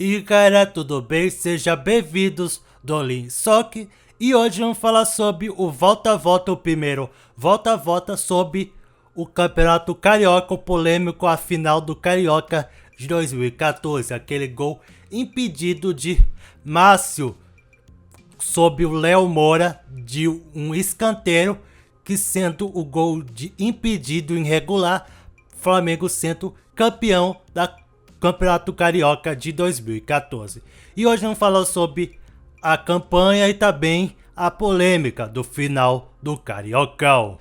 E galera, tudo bem? Sejam bem-vindos do Linsock. E hoje vamos falar sobre o volta a volta, o primeiro volta a volta sobre o Campeonato Carioca, o polêmico, a final do Carioca de 2014. Aquele gol impedido de Márcio sobre o Léo Moura de um escanteio, que sendo o gol de impedido irregular, Flamengo sendo campeão da Campeonato Carioca de 2014. E hoje vamos falar sobre a campanha e também a polêmica do final do Cariocão.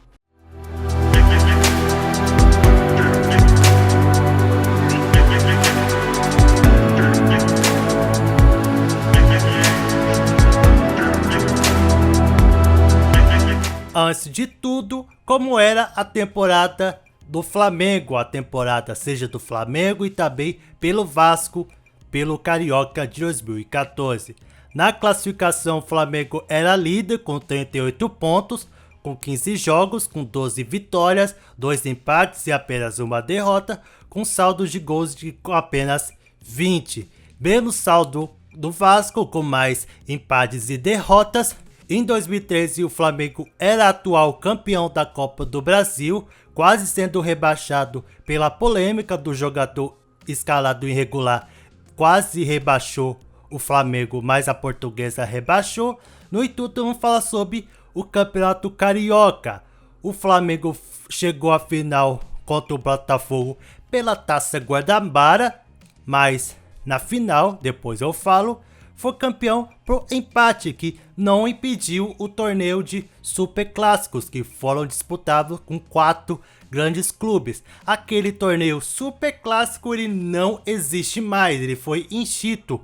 Antes de tudo, como era a temporada do Flamengo, a temporada seja do Flamengo e também pelo Vasco, pelo Carioca de 2014. Na classificação, o Flamengo era líder com 38 pontos, com 15 jogos, com 12 vitórias, 2 empates e apenas uma derrota, com saldo de gols de apenas 20. Menos saldo do Vasco, com mais empates e derrotas. Em 2013, o Flamengo era atual campeão da Copa do Brasil, quase sendo rebaixado pela polêmica do jogador escalado irregular, quase rebaixou o Flamengo, mas a Portuguesa rebaixou. No entanto, vamos falar sobre o Campeonato Carioca. O Flamengo chegou à final contra o Botafogo pela Taça Guanabara, mas na final, depois eu falo, foi campeão por empate, que não impediu o torneio de Superclássicos, que foram disputados com 4 grandes clubes. Aquele torneio Superclássico ele não existe mais, ele foi extinto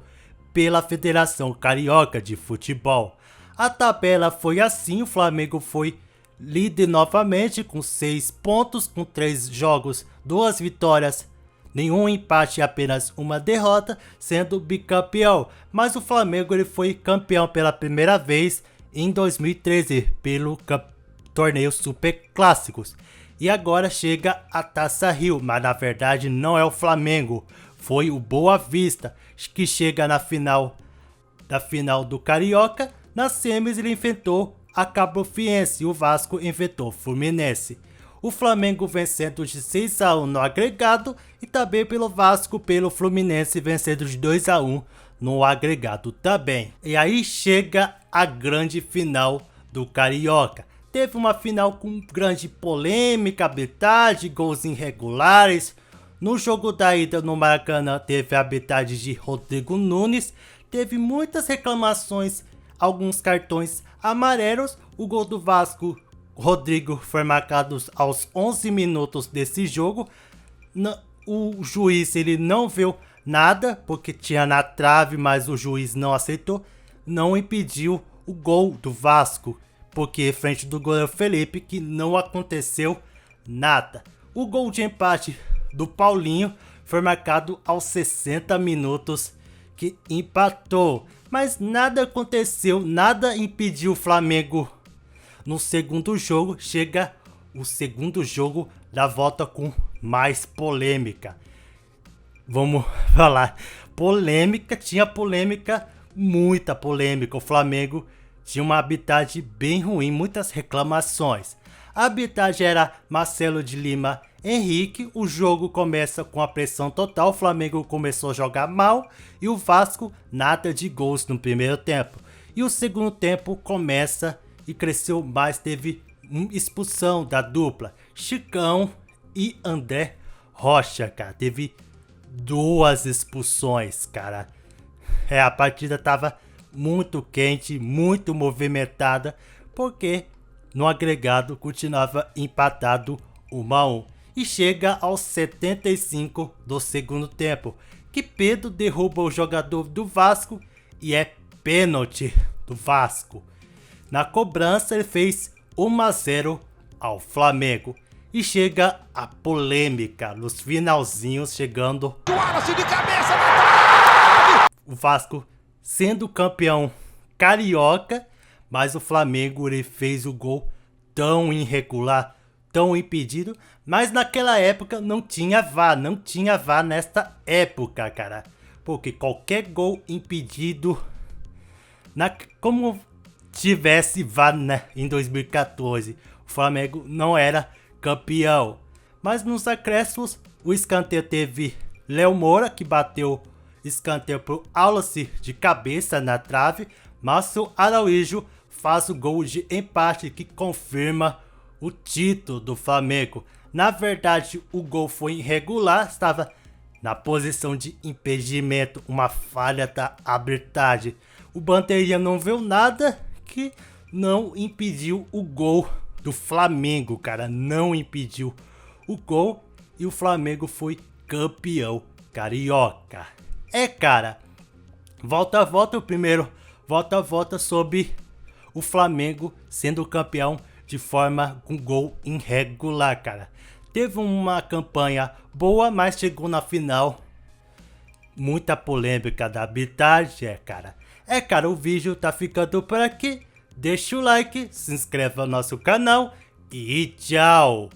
pela Federação Carioca de Futebol. A tabela foi assim, o Flamengo foi líder novamente com 6 pontos, com 3 jogos, 2 vitórias, nenhum empate e apenas uma derrota, sendo bicampeão. Mas o Flamengo ele foi campeão pela primeira vez em 2013 pelo torneio Superclássicos. E agora chega a Taça Rio, mas na verdade não é o Flamengo, foi o Boa Vista que chega na final do Carioca. Nas semis ele enfrentou a Cabofiense e o Vasco enfrentou o Fluminense. O Flamengo vencendo de 6-1 no agregado e também pelo Vasco, pelo Fluminense vencendo de 2-1 no agregado também. E aí chega a grande final do Carioca. Teve uma final com grande polêmica, arbitragem, gols irregulares. No jogo da ida no Maracanã teve a arbitragem de Rodrigo Nunes. Teve muitas reclamações, alguns cartões amarelos. O gol do Vasco, Rodrigo, foi marcado aos 11 minutos desse jogo. O juiz ele não viu nada, porque tinha na trave, mas o juiz não aceitou. Não impediu o gol do Vasco, porque frente do goleiro Felipe, que não aconteceu nada. O gol de empate do Paulinho foi marcado aos 60 minutos, que empatou. Mas nada aconteceu, nada impediu o Flamengo. No segundo jogo, chega o segundo jogo da volta com mais polêmica. Vamos falar, polêmica, tinha polêmica, muita polêmica. O Flamengo tinha uma arbitragem bem ruim, muitas reclamações. A arbitragem era Marcelo de Lima Henrique. O jogo começa com a pressão total, o Flamengo começou a jogar mal e o Vasco nada de gols no primeiro tempo. E o segundo tempo começa e cresceu mais, teve uma expulsão da dupla Chicão e André Rocha, cara. Teve 2 expulsões, cara. A partida tava muito quente, muito movimentada, porque no agregado continuava empatado 1-1. E chega aos 75 do segundo tempo, que Pedro derruba o jogador do Vasco e é pênalti do Vasco. Na cobrança ele fez 1-0 ao Flamengo. E chega a polêmica nos finalzinhos, chegando de cabeça, o Vasco sendo campeão carioca, mas o Flamengo ele fez o gol tão irregular, tão impedido. Mas naquela época não tinha VAR, não tinha VAR nesta época, cara. porque qualquer gol impedido, como tivesse VAR, né, em 2014, o Flamengo não era campeão. Mas nos acréscimos, o escanteio teve Léo Moura, que bateu escanteio pro Wallace de cabeça na trave. Márcio Araújo faz o gol de empate que confirma o título do Flamengo. Na verdade, o gol foi irregular, estava na posição de impedimento, uma falha da arbitragem. O bandeirinha não viu nada que não impediu o gol do Flamengo, cara, não impediu o gol e o Flamengo foi campeão carioca. Cara, volta a volta, o primeiro volta a volta sobre o Flamengo sendo campeão de forma com gol irregular, cara. Teve uma campanha boa, mas chegou na final. Muita polêmica da arbitragem, cara. Cara, o vídeo tá ficando por aqui. Deixa o like, se inscreva no nosso canal e tchau!